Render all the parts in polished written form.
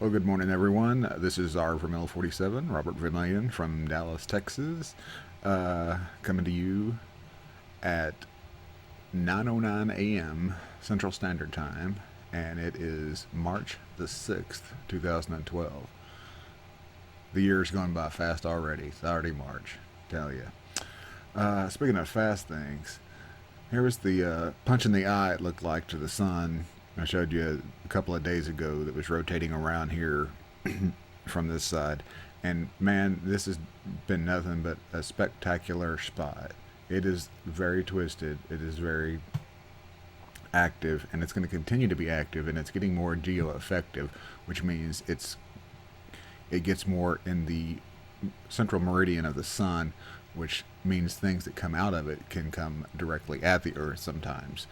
Well, good morning, everyone. This is our Vermil 47, Robert Vermillion from Dallas, Texas, coming to you at 9:09 a.m. Central Standard Time, and it is March the 6th, 2012. The year's going by fast already. It's already March, tell you. Speaking of fast things, here was the punch in the eye it looked like to the sun. I showed you a couple of days ago that was rotating around here from this side. And man, this has been nothing but a spectacular spot. It is very twisted. It is very active, and it's going to continue to be active, and it's getting more geo-effective, which means it gets more in the central meridian of the sun, which means things that come out of it can come directly at the Earth sometimes.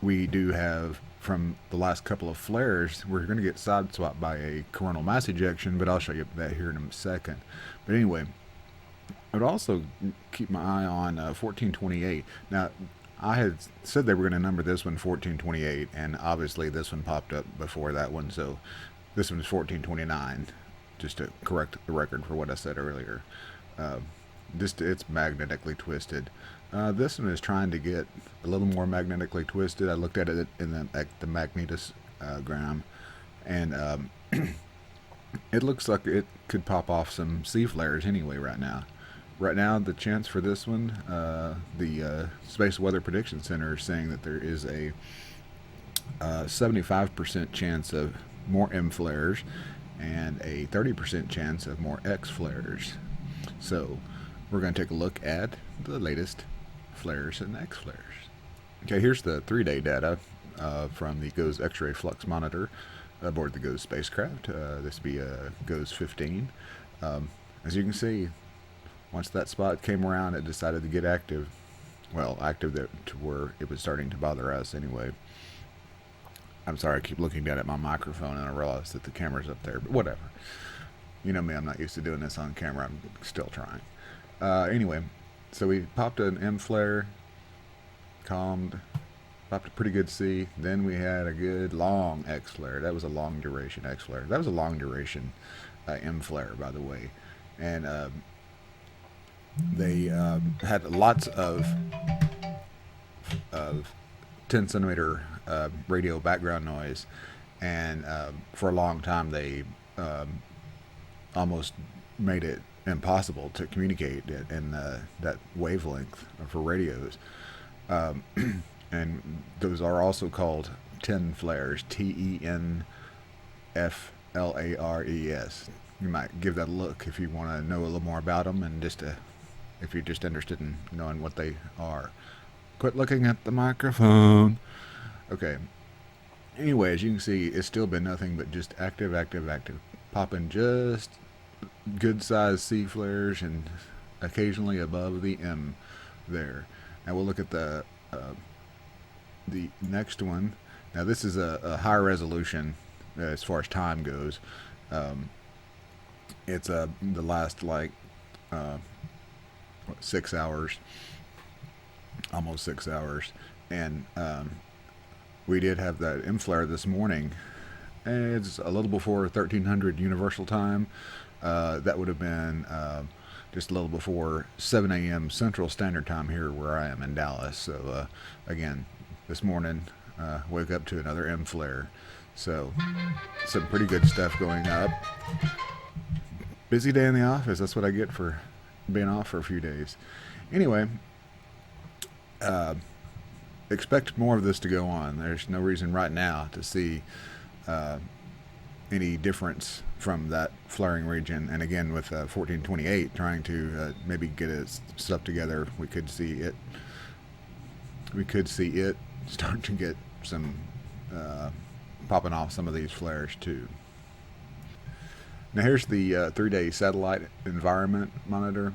We do have, from the last couple of flares, we're going to get sideswiped by a coronal mass ejection, but I'll show you that here in a second. But anyway, I would also keep my eye on 1428. Now, I had said they were going to number this one 1428, and obviously this one popped up before that one, so this one's 1429, just to correct the record for what I said earlier. It's magnetically twisted. This one is trying to get a little more magnetically twisted. I looked at it in the magnetogram, and it looks like it could pop off some C flares anyway right now. Right now, the chance for this one, the Space Weather Prediction Center is saying that there is a 75% chance of more M flares and a 30% chance of more X flares. So we're going to take a look at the latest flares and X flares. Okay, here's the 3-day data from the GOES X-ray flux monitor aboard the GOES spacecraft. This would be GOES 15. As you can see, once that spot came around, it decided to get active. Well, active to where it was starting to bother us anyway. I'm sorry, I keep looking down at my microphone and I realize that the camera's up there, but whatever. You know me, I'm not used to doing this on camera. I'm still trying. Anyway, so we popped an M flare, calmed, popped a pretty good C. Then we had a good long X flare. That was a long duration X flare. That was a long duration M flare, by the way. And they had lots of 10 centimeter radio background noise, and for a long time they almost made it impossible to communicate in that wavelength for radios. And those are also called 10 flares, TENFLARES. You might give that a look if you want to know a little more about them, and if you're just interested in knowing what they are. Quit looking at the microphone. Okay. Anyway, as you can see, it's still been nothing but just active. Popping just good sized C flares and occasionally above the M there. Now we'll look at the next one. Now this is a higher resolution as far as time goes. It's the last 6 hours, almost 6 hours, and we did have that M flare this morning. It's a little before 1300 Universal Time. That would have been just a little before 7 a.m. Central Standard Time here where I am in Dallas. So again, this morning, wake up to another M flare. So some pretty good stuff going up. Busy day in the office. That's what I get for being off for a few days. Anyway, expect more of this to go on. There's no reason right now to see any difference from that flaring region. And again, with 1428 trying to maybe get its stuff together, we could see it start to get some popping off some of these flares too. Now here's the 3-day satellite environment monitor,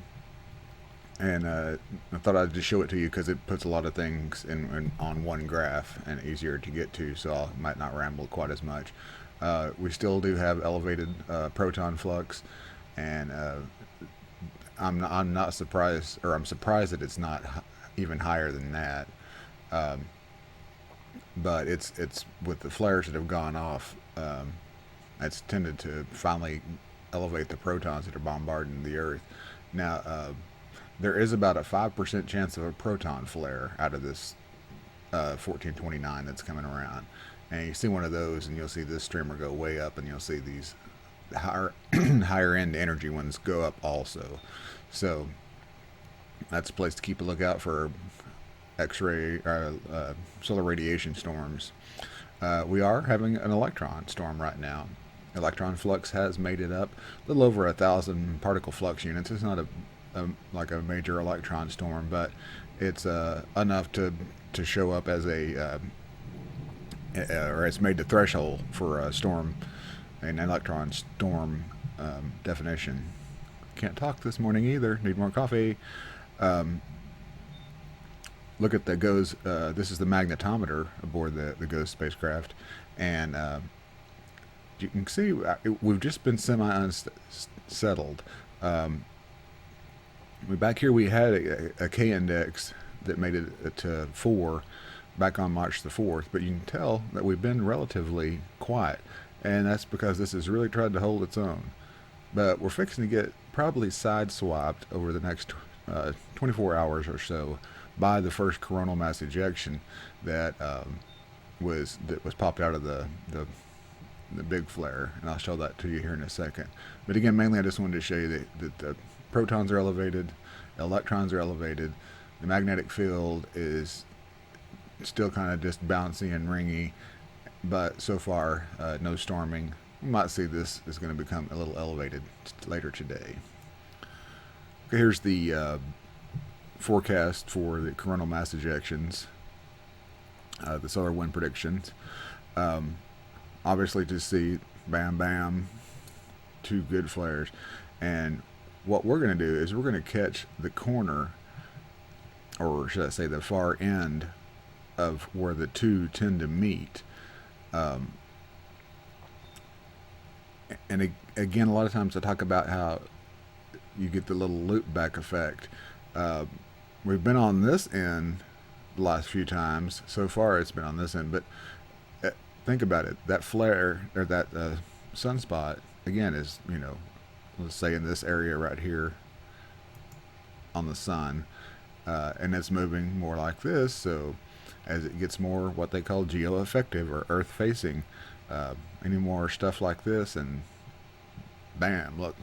and I thought I'd just show it to you because it puts a lot of things on one graph and easier to get to, so I might not ramble quite as much. We still do have elevated proton flux, and I'm not surprised, or I'm surprised that it's not even higher than that. But it's with the flares that have gone off. It's tended to finally elevate the protons that are bombarding the Earth. Now, there is about a 5% chance of a proton flare out of this 1429 that's coming around. And you see one of those, and you'll see this streamer go way up, and you'll see these higher higher end energy ones go up also. So that's a place to keep a lookout for X-ray solar radiation storms. We are having an electron storm right now. Electron flux has made it up a little over 1,000 particle flux units. It's not like a major electron storm, but it's enough to show up as or it's made the threshold for a storm, an electron storm definition. Can't talk this morning either. Need more coffee. Look at the GOES. This is the magnetometer aboard the GOES spacecraft, and you can see we've just been semi-unsettled. Back here we had a K-index that made it to 4 back on March the 4th, but you can tell that we've been relatively quiet, and that's because this has really tried to hold its own. But we're fixing to get probably sideswiped over the next 24 hours or so by the first coronal mass ejection that was popped out of the big flare, and I'll show that to you here in a second. But again, mainly I just wanted to show you that the protons are elevated, electrons are elevated, the magnetic field is still kind of just bouncy and ringy, but so far no storming. We might see this is going to become a little elevated later today. Okay, here's the forecast for the coronal mass ejections, the solar wind predictions. Obviously to see bam bam, 2 good flares, and what we're going to do is we're going to catch the corner, or should I say the far end of where the two tend to meet. And again, a lot of times I talk about how you get the little loop back effect. We've been on this end the last few times. So far it's been on this end, but think about it. That flare, or that sunspot, again, is, let's say in this area right here on the sun, and it's moving more like this. So as it gets more what they call geo-effective or earth facing, any more stuff like this, and bam, look,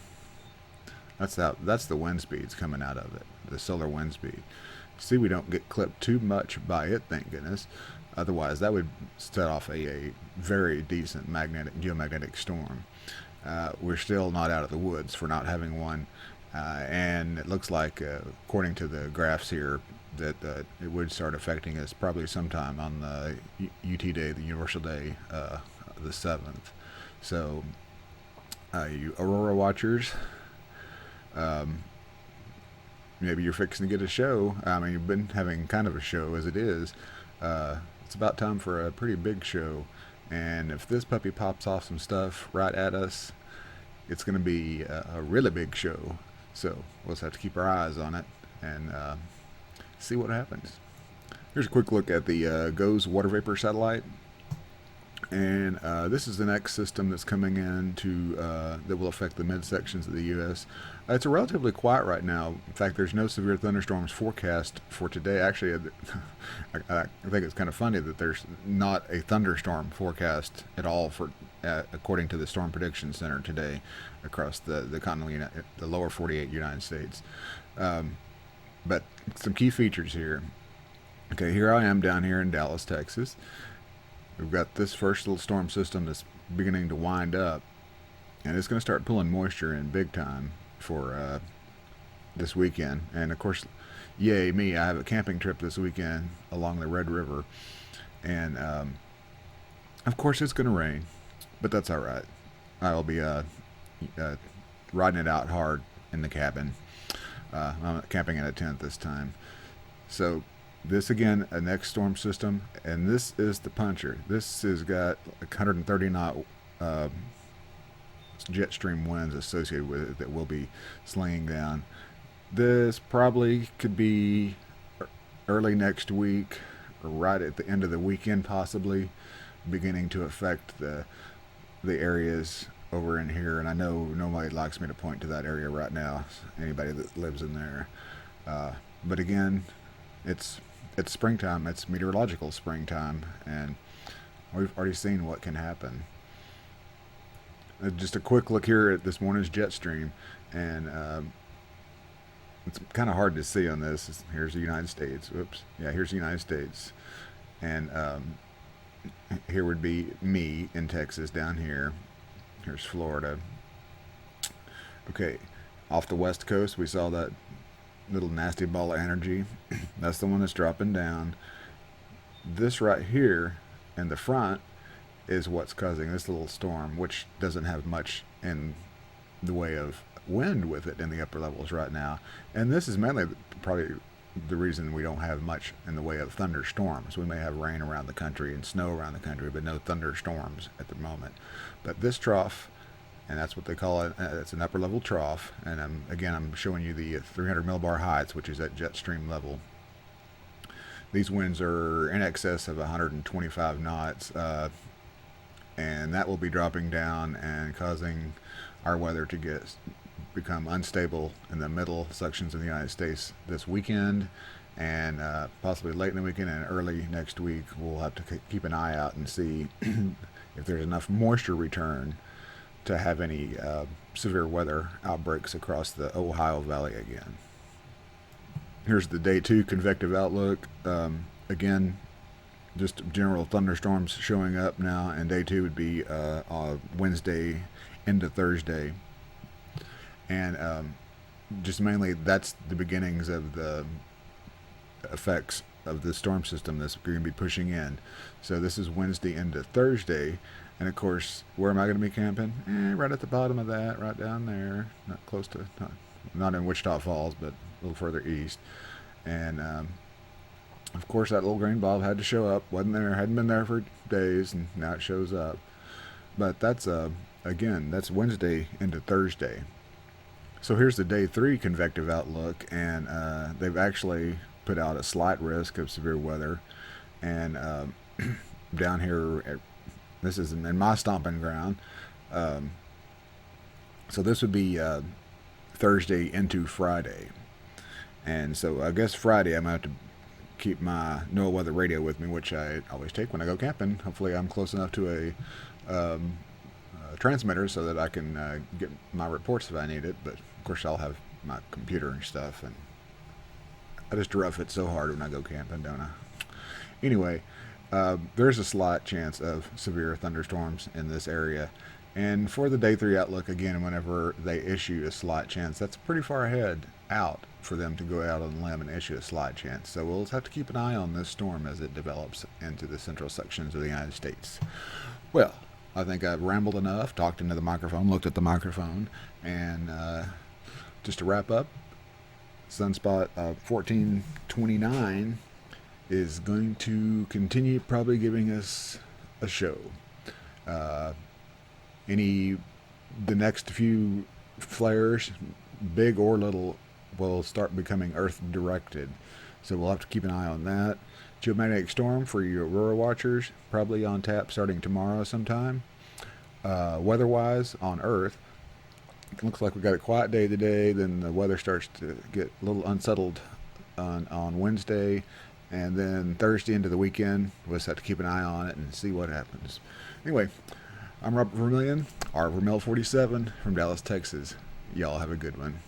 that's the wind speeds coming out of it, the solar wind speed. See, we don't get clipped too much by it, thank goodness. Otherwise that would set off a very decent geomagnetic storm. We're still not out of the woods for not having one, and it looks like, according to the graphs here, that it would start affecting us probably sometime on the UT day, the Universal Day, the 7th. So, you Aurora watchers, maybe you're fixing to get a show. I mean, you've been having kind of a show as it is. It's about time for a pretty big show, and if this puppy pops off some stuff right at us, it's going to be a really big show. So we'll just have to keep our eyes on it and see what happens. Here's a quick look at the GOES water vapor satellite, and this is the next system that's coming in that will affect the midsections of the U.S. It's relatively quiet right now. In fact, there's no severe thunderstorms forecast for today. Actually, I think it's kind of funny that there's not a thunderstorm forecast at all for according to the Storm Prediction Center today across the lower 48 United States. But some key features here. Okay, here I am down here in Dallas, Texas. We've got this first little storm system that's beginning to wind up, and it's going to start pulling moisture in big time for this weekend. And of course, yay me, I have a camping trip this weekend along the Red River, and of course it's going to rain, but that's all right. I'll be riding it out hard in the cabin. I'm camping in a tent this time. So this again, a next storm system, and this is the puncher. This has got 130 knot jet stream winds associated with it that will be slinging down. This probably could be early next week, or right at the end of the weekend, possibly beginning to affect the the areas over in here, and I know nobody likes me to point to that area right now, anybody that lives in there. But again, it's springtime. It's meteorological springtime, and we've already seen what can happen. Just a quick look here at this morning's jet stream, and it's kind of hard to see on this. Here's the United States. Whoops. Yeah, here's the United States, and here would be me in Texas down here. Here's Florida. Okay, off the west coast, we saw that little nasty ball of energy. That's the one that's dropping down. This right here in the front is what's causing this little storm, which doesn't have much in the way of wind with it in the upper levels right now. And this is mainly probably the reason we don't have much in the way of thunderstorms. We may have rain around the country and snow around the country, but no thunderstorms at the moment. But this trough, and that's what they call it, it's an upper level trough. And I'm showing you the 300 millibar heights, which is at jet stream level. These winds are in excess of 125 knots, and that will be dropping down and causing our weather to become unstable in the middle sections of the United States this weekend, and possibly late in the weekend and early next week. We'll have to keep an eye out and see if there's enough moisture return to have any severe weather outbreaks across the Ohio Valley again. Here's the day 2 convective outlook. Again, just general thunderstorms showing up now, and day 2 would be Wednesday into Thursday. And just mainly that's the beginnings of the effects of the storm system that's going to be pushing in. So this is Wednesday into Thursday. And of course, where am I going to be camping? Right at the bottom of that, right down there. Not close to, not in Wichita Falls, but a little further east. And of course, that little green blob had to show up. Wasn't there, hadn't been there for days, and now it shows up. But that's, again, that's Wednesday into Thursday. So here's the day 3 convective outlook, and they've actually put out a slight risk of severe weather. And down here, this is in my stomping ground. So this would be Thursday into Friday. And so I guess Friday I'm going to have to keep my NOAA weather radio with me, which I always take when I go camping. Hopefully I'm close enough to a transmitter so that I can get my reports if I need it. But of course I'll have my computer and stuff, and I just rough it so hard when I go camping, don't I? Anyway, there's a slight chance of severe thunderstorms in this area. And for the day 3 outlook, again, whenever they issue a slight chance, that's pretty far ahead out for them to go out on a limb and issue a slight chance. So we'll just have to keep an eye on this storm as it develops into the central sections of the United States. Well, I think I've rambled enough, talked into the microphone, looked at the microphone, and just to wrap up, sunspot 1429 is going to continue probably giving us a show. The next few flares, big or little, will start becoming Earth directed. So we'll have to keep an eye on that. Geomagnetic storm for your Aurora watchers, probably on tap starting tomorrow sometime. Weather-wise, on Earth, it looks like we got a quiet day today. Then the weather starts to get a little unsettled on Wednesday, and then Thursday into the weekend. We'll just have to keep an eye on it and see what happens. Anyway, I'm Robert Vermillion, R Vermil 47 from Dallas, Texas. Y'all have a good one.